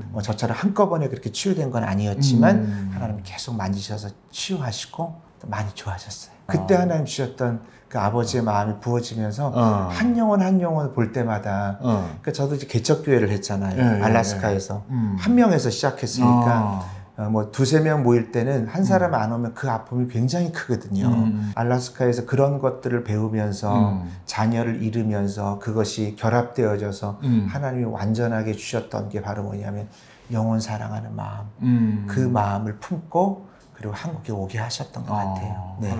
A: 뭐 저처럼 한꺼번에 그렇게 치유된 건 아니었지만 하나님 계속 만지셔서 치유하시고 또 많이 좋아졌어요. 그때 하나님 주셨던 그 아버지의 마음이 부어지면서 한 영혼 한 영혼을 볼 때마다 그러니까 저도 이제 개척교회를 했잖아요. 알라스카에서 한 명에서 시작했으니까 뭐 두세 명 모일 때는 한 사람 안 오면 그 아픔이 굉장히 크거든요. 알라스카에서 그런 것들을 배우면서 자녀를 잃으면서 그것이 결합되어져서 하나님이 완전하게 주셨던 게 바로 뭐냐면 영혼 사랑하는 마음, 그 마음을 품고 그리고 한국에 오게 하셨던 것 같아요. 네.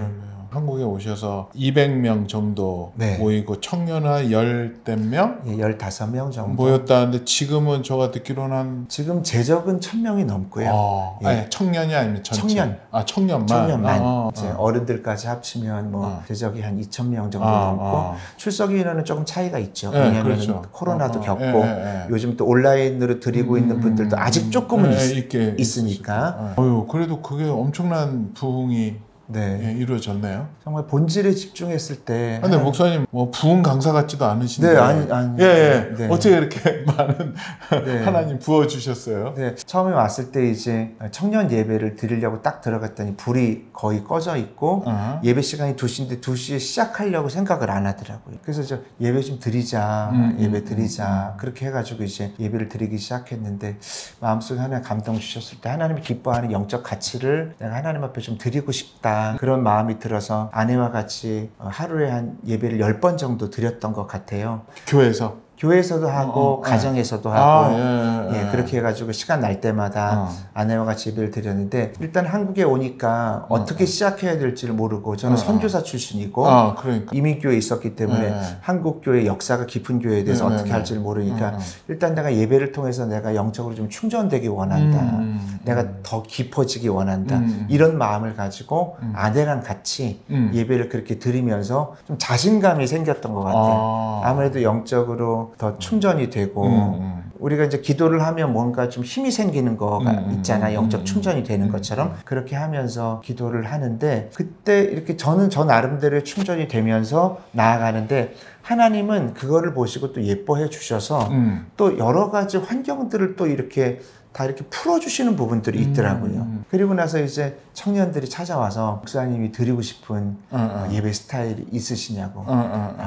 B: 한국에 오셔서 200명 정도
A: 네.
B: 모이고 청년화 10명?
A: 예, 15명 정도
B: 모였다는데 지금은 제가 듣기로는 한
A: 지금 제적은 1000명이 넘고요.
B: 예. 아니, 청년이 아니면 전체?
A: 청년.
B: 청년만?
A: 청년만. 이제 어른들까지 합치면 뭐 제적이 한 2000명 정도 넘고 출석 인원은 조금 차이가 있죠. 왜냐하면
B: 그렇죠.
A: 코로나도 겪고 요즘 또 온라인으로 드리고 있는 분들도 아직 조금은 있으니까.
B: 그래도 그게 엄청난 부흥이
A: 네.
B: 이루어졌네요.
A: 정말 본질에 집중했을 때.
B: 근데 목사님 뭐 부흥 강사 같지도 않으신데.
A: 네, 아니.
B: 네. 어떻게 이렇게 많은 하나님 부어 주셨어요?
A: 네, 처음에 왔을 때 이제 청년 예배를 드리려고 딱 들어갔더니 불이 거의 꺼져 있고 예배 시간이 2시인데 2시에 시작하려고 생각을 안 하더라고요. 그래서 저 예배 좀 드리자, 예배 드리자 그렇게 해가지고 이제 예배를 드리기 시작했는데 마음속에 하나님 감동 주셨을 때 하나님이 기뻐하는 영적 가치를 내가 하나님 앞에 좀 드리고 싶다. 그런 마음이 들어서 아내와 같이 하루에 한 예배를 10번 정도 드렸던 것 같아요. 교회에서도 하고 가정에서도 하고 그렇게 해가지고 시간 날 때마다 아내와 같이 예배를 드렸는데 일단 한국에 오니까 어떻게 시작해야 될지를 모르고 저는 선교사 출신이고
B: 그러니까.
A: 이민교회에 있었기 때문에 한국교회 역사가 깊은 교회에 대해서 어떻게 할지를 모르니까 일단 내가 예배를 통해서 내가 영적으로 좀 충전되기 원한다. 내가 더 깊어지기 원한다. 이런 마음을 가지고 아내랑 같이 예배를 그렇게 드리면서 좀 자신감이 생겼던 것 같아요. 아무래도 영적으로 또 더 충전이 되고 우리가 이제 기도를 하면 뭔가 좀 힘이 생기는 거가 있잖아. 영적 충전이 되는 것처럼 그렇게 하면서 기도를 하는데 그때 이렇게 저는 저 나름대로의 충전이 되면서 나아가는데 하나님은 그거를 보시고 또 예뻐해 주셔서 또 여러 가지 환경들을 또 이렇게 다 이렇게 풀어주시는 부분들이 있더라고요. 그리고 나서 이제 청년들이 찾아와서 목사님이 드리고 싶은 예배 스타일이 있으시냐고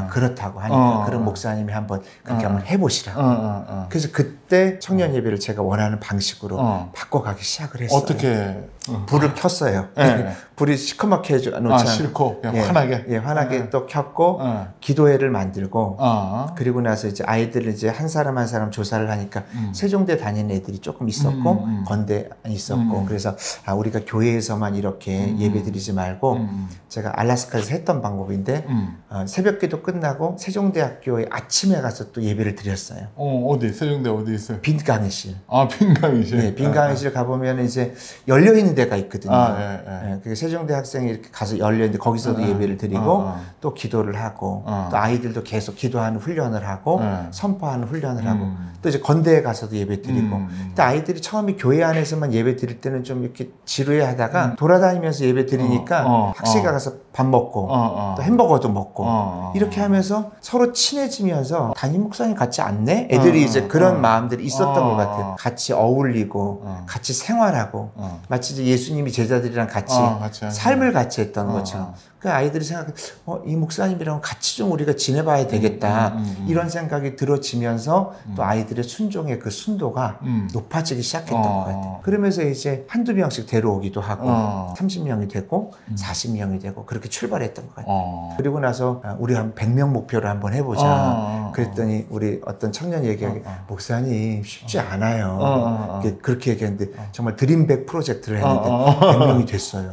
A: 그렇다고 하니까 그런 목사님이 한번 그렇게 한번 해보시라고. 그래서 그때 청년 예배를 제가 원하는 방식으로 바꿔가기 시작을 했어요.
B: 어떻게?
A: 불을 켰어요.
B: 네.
A: 불이 시커멓게 해놓지
B: 싫고 그냥 환하게.
A: 예, 환하게 또 켰고 기도회를 만들고 그리고 나서 이제 아이들을 이제 한 사람 한 사람 조사를 하니까 세종대 다니는 애들이 조금 있었고 건대 있었고 그래서 우리가 교회에서만 이렇게 예배드리지 말고 제가 알래스카에서 했던 방법인데 새벽기도 끝나고 세종대학교에 아침에 가서 또 예배를 드렸어요.
B: 어디? 세종대 어디 있어요?
A: 빈 강의실.
B: 빈 강의실.
A: 네, 빈 강의실 가보면 이제 열려 있는 데가 있거든요.
B: 예.
A: 그 세종대 학생이 이렇게 가서 열려 있는데 거기서도 예배를 드리고 또 기도를 하고 또 아이들도 계속 기도하는 훈련을 하고 선포하는 훈련을 하고 또 이제 건대에 가서도 예배 드리고. 근데 아이들이 처음에 교회 안에서만 예배 드릴 때는 좀 이렇게 지루해하다가 돌아다니면서 예배 드리니까 학식에 가서 밥 먹고 또 햄버거도 먹고 이렇게 하면서 서로 친해지면서 담임 목사님 같지 않네? 애들이 이제 그런 마음들이 있었던 것 같아요. 같이 어울리고 같이 생활하고 마치 이제 예수님이 제자들이랑 같이 삶을 같이 했던 것처럼 그 아이들이 생각해 이 목사님이랑 같이 좀 우리가 지내봐야 되겠다 이런 생각이 들어지면서 또 아이들의 순종의 그 순도가 높아지기 시작했던 것 같아요. 그러면서 이제 한두 명씩 데려오기도 하고 30명이 되고 40명이 되고 그렇게 출발했던 것 같아요. 그리고 나서 우리 한 100명 목표를 한번 해보자. 그랬더니 우리 어떤 청년 얘기하기 목사님 쉽지 않아요. 그렇게 얘기했는데 정말 드림백 프로젝트를 했는데 100명이 됐어요.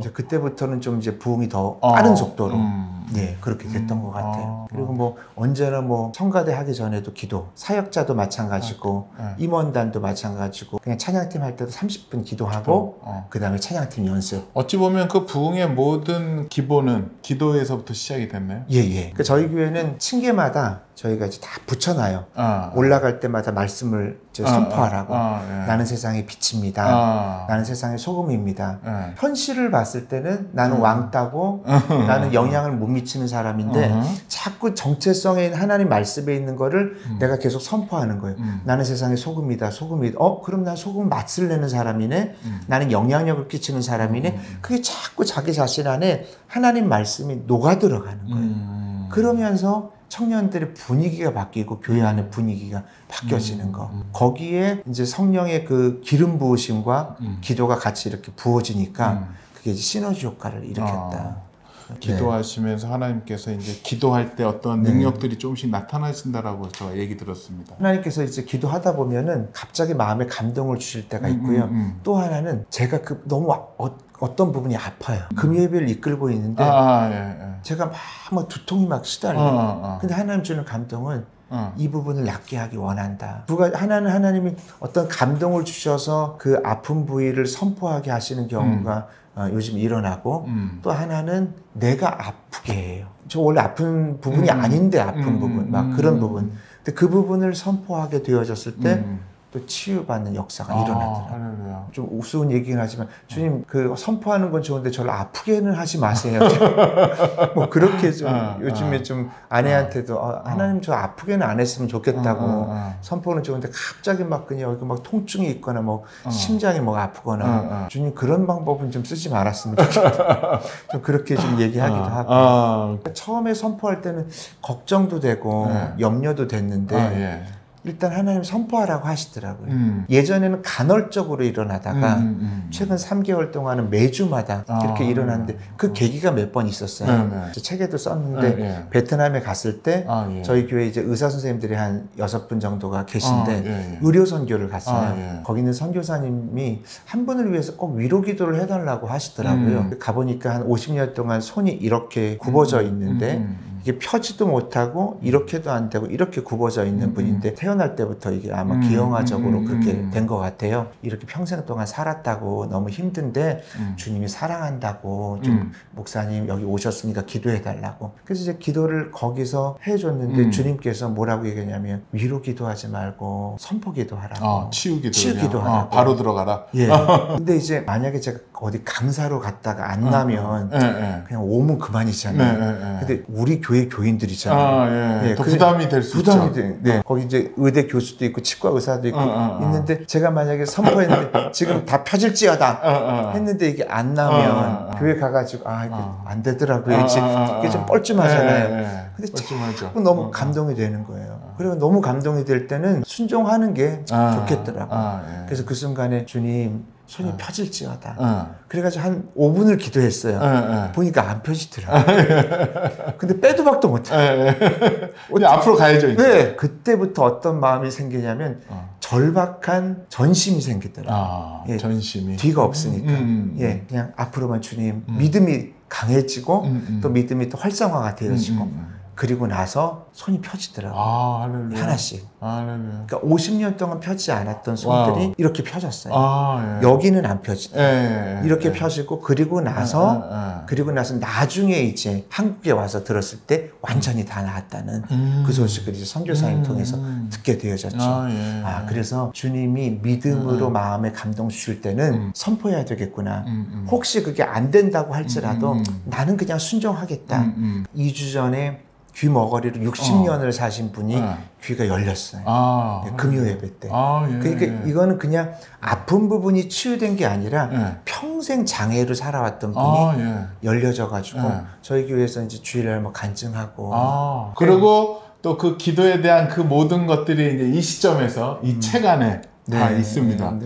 A: 이제 그때부터는 좀 이제 부흥이 더 빠른 속도로 네, 그렇게 됐던 것 같아요. 그리고 뭐 언제나 뭐 성가대 하기 전에도 기도, 사역자도 마찬가지고 임원단도 마찬가지고 그냥 찬양팀 할 때도 30분 기도하고 그 다음에 찬양팀 연습.
B: 어찌 보면 그 부흥의 모든 기본은 기도에서부터 시작이 됐네요.
A: 예. 그 저희 교회는 층계마다 저희가 이제 다 붙여놔요. 올라갈 때마다 말씀을 선포하라고. 나는 세상의 빛입니다. 나는 세상의 소금입니다. 현실을 봤을 때는 나는 왕따고 나는 영향을 못 미치는 사람인데 자꾸 정체성에 있는 하나님 말씀에 있는 거를 내가 계속 선포하는 거예요. 나는 세상의 소금이다. 소금이다. 그럼 난 소금 맛을 내는 사람이네. 나는 영향력을 끼치는 사람이네. 그게 자꾸 자기 자신 안에 하나님 말씀이 녹아 들어가는 거예요. 그러면서 청년들의 분위기가 바뀌고 교회 안의 분위기가 바뀌어지는 거. 거기에 이제 성령의 그 기름 부으심과 기도가 같이 이렇게 부어지니까 그게 이제 시너지 효과를 일으켰다.
B: 기도하시면서 하나님께서 이제 기도할 때 어떤 능력들이 조금씩 나타나신다라고 제가 얘기 들었습니다.
A: 하나님께서 이제 기도하다 보면은 갑자기 마음에 감동을 주실 때가 있고요. 또 하나는 제가 너무 어떤 부분이 아파요. 금요일을 이끌고 있는데 제가 막 두통이 막 시달려요. 근데 하나님 주는 감동은 이 부분을 낫게 하기 원한다. 하나님이 어떤 감동을 주셔서 그 아픈 부위를 선포하게 하시는 경우가 요즘 일어나고 또 하나는 내가 아프게 해요. 저 원래 아픈 부분이 아닌데 아픈 부분 막 그런 부분. 근데 그 부분을 선포하게 되어졌을 때 또 치유받는 역사가 일어나더라고요. 좀 우스운 얘기긴 하지만 주님 그 선포하는 건 좋은데 저를 아프게는 하지 마세요. 뭐 그렇게 좀 요즘에 좀 아내한테도 하나님 저 아프게는 안 했으면 좋겠다고 선포는 좋은데 갑자기 막 그냥 여기 막 통증이 있거나 뭐 심장이 뭐 아프거나 주님 그런 방법은 좀 쓰지 말았으면 좋겠다. 좀 그렇게 좀 얘기하기도 하고 처음에 선포할 때는 걱정도 되고 염려도 됐는데 일단 하나님 선포하라고 하시더라고요. 예전에는 간헐적으로 일어나다가 최근 3개월 동안은 매주마다 이렇게 일어났는데 그 계기가 몇 번 있었어요. 책에도 썼는데 베트남에 갔을 때 저희 교회 이제 의사 선생님들이 한 6분 정도가 계신데 의료 선교를 갔어요. 거기 있는 선교사님이 한 분을 위해서 꼭 위로 기도를 해달라고 하시더라고요. 가보니까 한 50년 동안 손이 이렇게 굽어져 있는데 이게 펴지도 못하고 이렇게도 안 되고 이렇게 굽어져 있는 분인데 태어날 때부터 이게 아마 기형아적으로 그렇게 된 것 같아요. 이렇게 평생 동안 살았다고 너무 힘든데 주님이 사랑한다고 좀 목사님 여기 오셨으니까 기도해 달라고. 그래서 이제 기도를 거기서 해줬는데 주님께서 뭐라고 얘기했냐면 위로 기도하지 말고 선포 기도하라고.
B: 치유
A: 기도하라고.
B: 바로 들어가라.
A: 예. 근데 이제 만약에 제가 어디 강사로 갔다가 안 나면 그냥 오면 그만이잖아요. 근데 우리 교회 교인들이잖아요.
B: 더 부담이 될 수 있죠.
A: 네. 거기 이제 의대 교수도 있고 치과 의사도 있고 있는데 제가 만약에 선포했는데 지금 다 펴질지어다 했는데 이게 안 나면 교회 가가지고 이거 안 되더라고요. 이게 좀 뻘쭘하잖아요. 근데 자꾸 너무 감동이 되는 거예요. 그리고 너무 감동이 될 때는 순종하는 게 좋겠더라고요. 그래서 그 순간에 주님 손이 펴질지어다. 그래가지고 한 5분을 기도했어요. 보니까 안 펴지더라고요. 근데 빼도 박도 못해.
B: 근데 앞으로 가야죠. 이제.
A: 네. 그때부터 어떤 마음이 생기냐면 절박한 전심이 생기더라고요. 예,
B: 전심이.
A: 뒤가 없으니까. 예, 그냥 앞으로만 주님 믿음이 강해지고 또 믿음이 또 활성화가 되어지고 그리고 나서 손이 펴지더라고요.
B: 할렐루야.
A: 하나씩.
B: 할렐루야.
A: 그러니까 50년 동안 펴지지 않았던 손들이 이렇게 펴졌어요.
B: 예.
A: 여기는 안 펴지더라고요. 이렇게
B: 예.
A: 펴지고 그리고 나서 나중에 이제 한국에 와서 들었을 때 완전히 다 나았다는 그 소식을 이제 선교사님 통해서 듣게 되어졌죠. 그래서 주님이 믿음으로 마음에 감동 주실 때는 선포해야 되겠구나. 혹시 그게 안 된다고 할지라도 나는 그냥 순종하겠다. 2주 전에 귀 머거리로 60년을 사신 분이 귀가 열렸어요. 금요 예배 때. 그러니까 이거는 그냥 아픈 부분이 치유된 게 아니라 평생 장애로 살아왔던 분이 열려져 가지고 저희 교회에서 이제 주일날 뭐 간증하고
B: 그리고 또 그 기도에 대한 그 모든 것들이 이제 이 시점에서 이 책 안에 다 있습니다.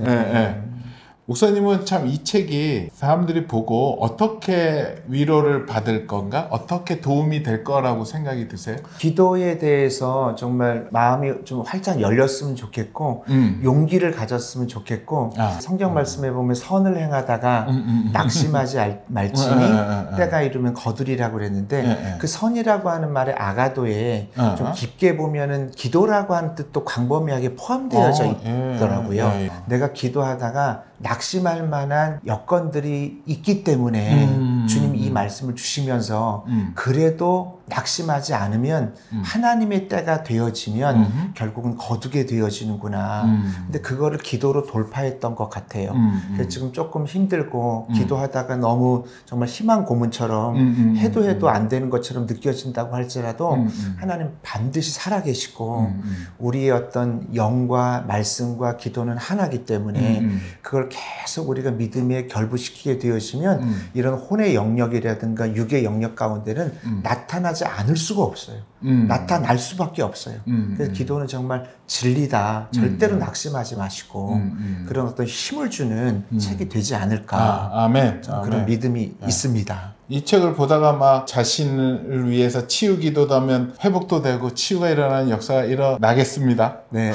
B: 목사님은 참 이 책이 사람들이 보고 어떻게 위로를 받을 건가? 어떻게 도움이 될 거라고 생각이 드세요?
A: 기도에 대해서 정말 마음이 좀 활짝 열렸으면 좋겠고 용기를 가졌으면 좋겠고 성경 말씀에 보면 선을 행하다가 낙심하지 말지니 때가 이르면 거두리라고 그랬는데 그 선이라고 하는 말의 아가도에 좀 깊게 보면은 기도라고 하는 뜻도 광범위하게 포함되어져 있더라고요. 내가 기도하다가 낙심할 만한 여건들이 있기 때문에 주님이 이 말씀을 주시면서 그래도 낙심하지 않으면 하나님의 때가 되어지면 결국은 거두게 되어지는구나. 근데 그거를 기도로 돌파했던 것 같아요. 그래서 지금 조금 힘들고 기도하다가 너무 정말 희망 고문처럼 해도 안 되는 것처럼 느껴진다고 할지라도 하나님 반드시 살아계시고 우리의 어떤 영과 말씀과 기도는 하나이기 때문에 그걸 계속 우리가 믿음에 결부시키게 되어지면 이런 혼의 영역이라든가 육의 영역 가운데는 나타나지 않을 수가 없어요. 나타날 수밖에 없어요. 그래서 기도는 정말 진리다. 절대로 낙심하지 마시고 그런 어떤 힘을 주는 책이 되지 않을까.
B: 아멘.
A: 그런 믿음이 있습니다.
B: 이 책을 보다가 막 자신을 위해서 치유 기도도 하면 회복도 되고 치유가 일어나는 역사가 일어나겠습니다.
A: 네.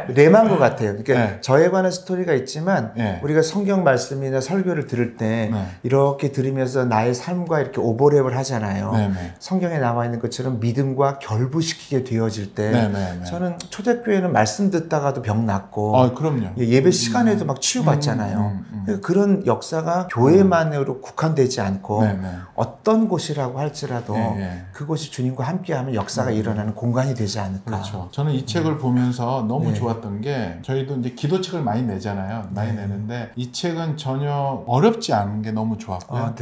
A: 렘한 것 같아요. 그러니까 저에 관한 스토리가 있지만 우리가 성경 말씀이나 설교를 들을 때 이렇게 들으면서 나의 삶과 이렇게 오버랩을 하잖아요. 성경에 나와 있는 것처럼 믿음과 결부시키게 되어질 때 저는 초대교회는 말씀 듣다가도 병 낫고
B: 그럼요.
A: 예배 시간에도 막 치유받잖아요. 그러니까 그런 역사가 교회만으로 국한되지 않고 어떤 곳이라고 할지라도 그곳이 주님과 함께하면 역사가 일어나는 공간이 되지 않을까.
B: 그렇죠. 저는 이 책을 보면서 너무 좋았던 게 저희도 이제 기도책을 많이 내잖아요. 많이 내는데 이 책은 전혀 어렵지 않은 게 너무 좋았고요.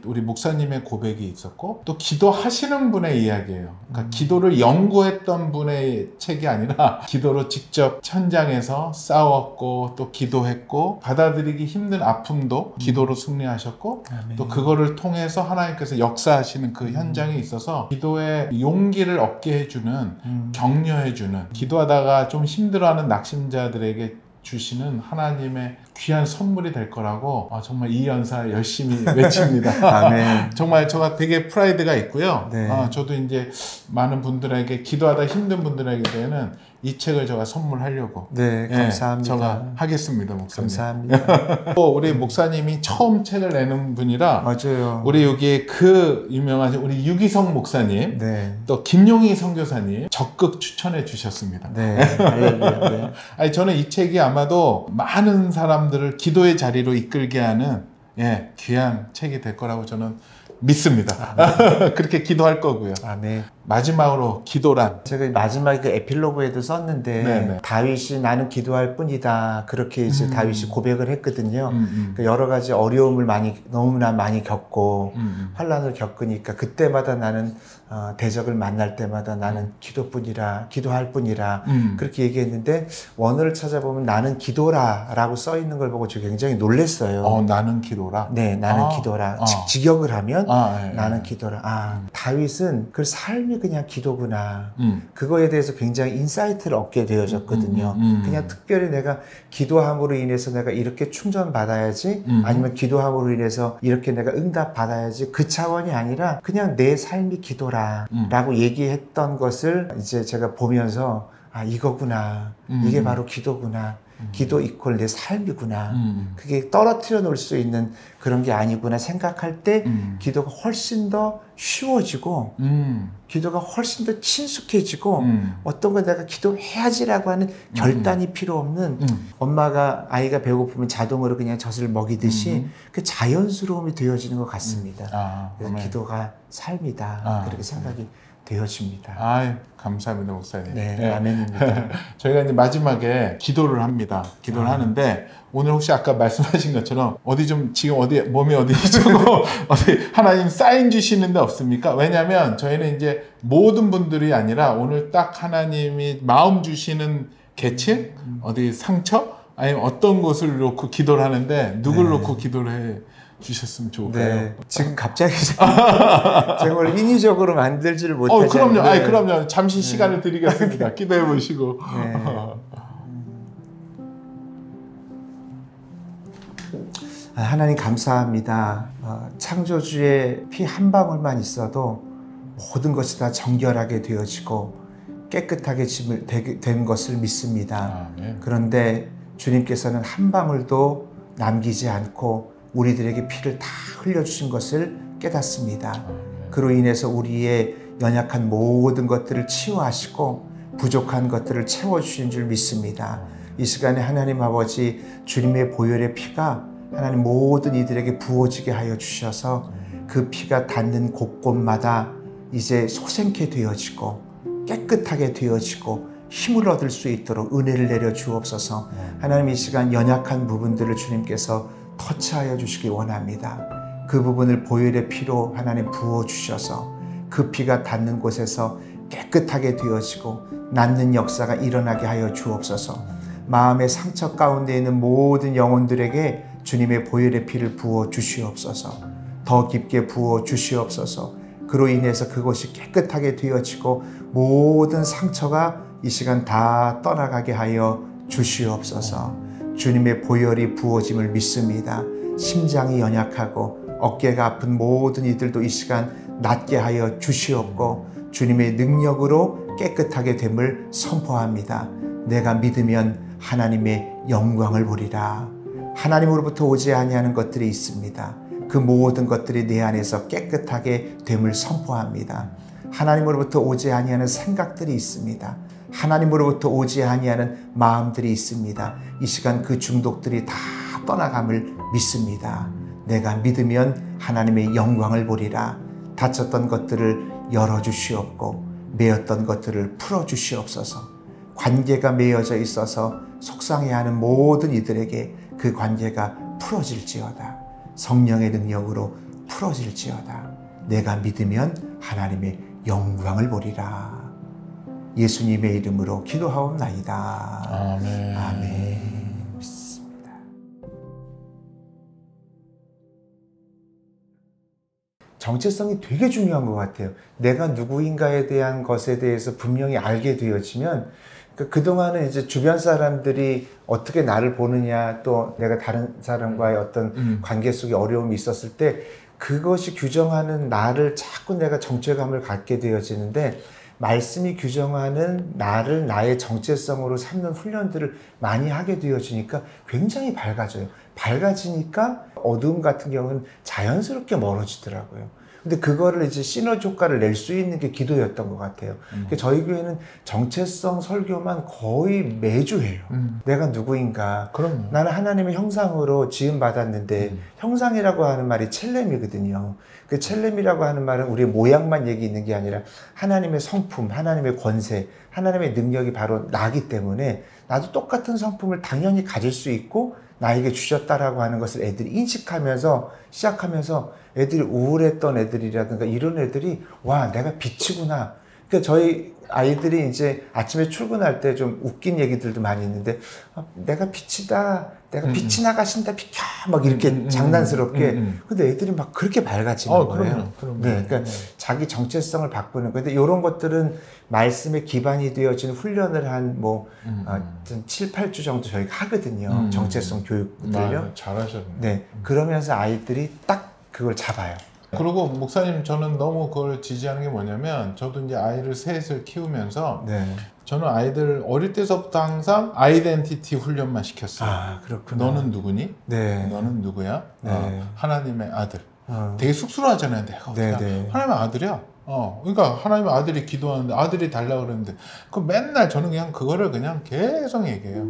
B: 우리 목사님의 고백이 있었고 또 기도하시는 분의 이야기예요. 그러니까 기도를 연구했던 분의 책이 아니라 기도로 직접 현장에서 싸웠고 또 기도했고 받아들이기 힘든 아픔도 기도로 승리하셨고 또 그거를 통해서 하나님께서 역사하시는 그 현장에 있어서 기도에 용기를 얻게 해주는 격려해주는 기도하다가 좀 힘들어하는 낙심자들에게 주시는 하나님의 귀한 선물이 될 거라고 정말 이 연사 열심히 외칩니다.
A: 아멘.
B: 정말 제가 되게 프라이드가 있고요. 저도 이제 많은 분들에게 기도하다 힘든 분들에게는 이 책을 제가 선물하려고
A: 네, 감사합니다.
B: 제가 하겠습니다, 목사님.
A: 감사합니다.
B: 또 우리 목사님이 처음 책을 내는 분이라
A: 맞아요.
B: 우리 여기에 그 유명하신 우리 유기성 목사님,
A: 네.
B: 또 김용희 선교사님 적극 추천해 주셨습니다.
A: 네. 할렐루야. 네.
B: 아니 저는 이 책이 아마도 많은 사람들을 기도의 자리로 이끌게 하는 귀한 책이 될 거라고 저는 믿습니다. 그렇게 기도할 거고요.
A: 아멘.
B: 마지막으로 기도란
A: 제가 마지막에 그 에필로그에도 썼는데
B: 네네.
A: 다윗이 나는 기도할 뿐이다 그렇게 이제 다윗이 고백을 했거든요. 그 여러 가지 어려움을 너무나 많이 겪고 환난을 겪으니까 그때마다 나는 대적을 만날 때마다 나는 기도할 뿐이라 그렇게 얘기했는데 원어를 찾아보면 나는 기도라라고 써 있는 걸 보고 저 굉장히 놀랐어요.
B: 나는 기도라.
A: 네, 나는 기도라. 직역을 하면
B: 네,
A: 나는 기도라. 다윗은 그 삶이 그냥 기도구나. 그거에 대해서 굉장히 인사이트를 얻게 되어졌거든요. 그냥 특별히 내가 기도함으로 인해서 내가 이렇게 충전받아야지 아니면 기도함으로 인해서 이렇게 내가 응답받아야지 그 차원이 아니라 그냥 내 삶이 기도라 라고 얘기했던 것을 이제 제가 보면서 이거구나. 이게 바로 기도구나. 기도 이퀄 내 삶이구나. 그게 떨어뜨려 놓을 수 있는 그런 게 아니구나 생각할 때 기도가 훨씬 더 쉬워지고 기도가 훨씬 더 친숙해지고 어떤 거 내가 기도해야지라고 하는 결단이 필요 없는 엄마가 아이가 배고프면 자동으로 그냥 젖을 먹이듯이 그 자연스러움이 되어지는 것 같습니다. 그래서 기도가 삶이다. 그렇게 생각이 되어집니다.
B: 감사합니다, 목사님.
A: 네, 아멘입니다.
B: 저희가 이제 마지막에 기도를 합니다. 기도를 하는데 오늘 혹시 아까 말씀하신 것처럼 지금 몸이 어디 하나님 사인 주시는 데 없습니까? 왜냐하면 저희는 이제 모든 분들이 아니라 오늘 딱 하나님이 마음 주시는 계층, 어디 상처, 아니면 어떤 곳을 놓고 기도를 하는데 누굴 놓고 기도를 해 주셨으면 좋을까요?
A: 네, 지금 갑자기 제가 원래 인위적으로 만들지를 못하잖아요.
B: 그럼요. 잠시 시간을 드리겠습니다. 기도해 보시고.
A: 하나님 감사합니다. 창조주의 피 한 방울만 있어도 모든 것이 다 정결하게 되어지고 깨끗하게 된 것을 믿습니다. 그런데 주님께서는 한 방울도 남기지 않고 우리들에게 피를 다 흘려주신 것을 깨닫습니다. 그로 인해서 우리의 연약한 모든 것들을 치유하시고 부족한 것들을 채워주신 줄 믿습니다. 이 시간에 하나님 아버지 주님의 보혈의 피가 하나님 모든 이들에게 부어지게 하여 주셔서 그 피가 닿는 곳곳마다 이제 소생케 되어지고 깨끗하게 되어지고 힘을 얻을 수 있도록 은혜를 내려 주옵소서. 하나님 이 시간 연약한 부분들을 주님께서 터치하여 주시기 원합니다. 그 부분을 보혈의 피로 하나님 부어주셔서 그 피가 닿는 곳에서 깨끗하게 되어지고 낫는 역사가 일어나게 하여 주옵소서. 마음의 상처 가운데 있는 모든 영혼들에게 주님의 보혈의 피를 부어 주시옵소서. 더 깊게 부어 주시옵소서. 그로 인해서 그곳이 깨끗하게 되어지고 모든 상처가 이 시간 다 떠나가게 하여 주시옵소서. 주님의 보혈이 부어짐을 믿습니다. 심장이 연약하고 어깨가 아픈 모든 이들도 이 시간 낫게 하여 주시옵고 주님의 능력으로 깨끗하게 됨을 선포합니다. 내가 믿으면 하나님의 영광을 보리라. 하나님으로부터 오지 아니하는 것들이 있습니다. 그 모든 것들이 내 안에서 깨끗하게 됨을 선포합니다. 하나님으로부터 오지 아니하는 생각들이 있습니다. 하나님으로부터 오지 아니하는 마음들이 있습니다. 이 시간 그 중독들이 다 떠나감을 믿습니다. 내가 믿으면 하나님의 영광을 보리라. 닫혔던 것들을 열어주시옵고 매였던 것들을 풀어주시옵소서. 관계가 매여져 있어서 속상해하는 모든 이들에게 그 관계가 풀어질지어다. 성령의 능력으로 풀어질지어다. 내가 믿으면 하나님의 영광을 보리라. 예수님의 이름으로 기도하옵나이다.
B: 아멘.
A: 아멘. 믿습니다. 정체성이 되게 중요한 것 같아요. 내가 누구인가에 대한 것에 대해서 분명히 알게 되어지면 그동안은 이제 주변 사람들이 어떻게 나를 보느냐, 또 내가 다른 사람과의 어떤 관계 속에 어려움이 있었을 때 그것이 규정하는 나를 자꾸 내가 정체감을 갖게 되어지는데, 말씀이 규정하는 나를 나의 정체성으로 삼는 훈련들을 많이 하게 되어지니까 굉장히 밝아져요. 밝아지니까 어두움 같은 경우는 자연스럽게 멀어지더라고요. 근데 그거를 이제 시너지 효과를 낼 수 있는 게 기도였던 것 같아요. 그러니까 저희 교회는 정체성 설교만 거의 매주 해요. 내가 누구인가.
B: 그럼요.
A: 나는 하나님의 형상으로 지음받았는데 형상이라고 하는 말이 첼렘이거든요. 그 첼렘이라고 하는 말은 우리의 모양만 얘기있는 게 아니라 하나님의 성품, 하나님의 권세, 하나님의 능력이 바로 나기 때문에 나도 똑같은 성품을 당연히 가질 수 있고 나에게 주셨다라고 하는 것을 애들이 인식하면서 시작하면서 애들이 우울했던 애들이라든가 이런 애들이 와 내가 빛이구나. 그러니까 저희 아이들이 이제 아침에 출근할 때 좀 웃긴 얘기들도 많이 있는데 내가 빛이다. 내가 빛이 나가신다 비켜 막 이렇게 장난스럽게 근데 애들이 막 그렇게 밝아지는 거예요.
B: 그럼요.
A: 네, 그러니까 자기 정체성을 바꾸는 거예요. 근데 이런 것들은 말씀에 기반이 되어진 훈련을 한 뭐 7, 8주 정도 저희가 하거든요. 정체성 교육들요.
B: 잘하셨네.
A: 네, 그러면서 아이들이 딱 그걸 잡아요.
B: 그리고 목사님 저는 너무 그걸 지지하는 게 뭐냐면 저도 이제 아이를 셋을 키우면서
A: 네.
B: 저는 아이들 어릴 때서부터 항상 아이덴티티 훈련만 시켰어요.
A: 아, 그렇구나.
B: 너는 누구니?
A: 네.
B: 너는 누구야?
A: 네.
B: 하나님의 아들. 되게 쑥스러워하잖아요. 내가 어떻게
A: 네.
B: 하나님의 아들이야. 그러니까 하나님의 아들이 기도하는데 아들이 달라고 그러는데 그 맨날 저는 그냥 그거를 그냥 계속 얘기해요.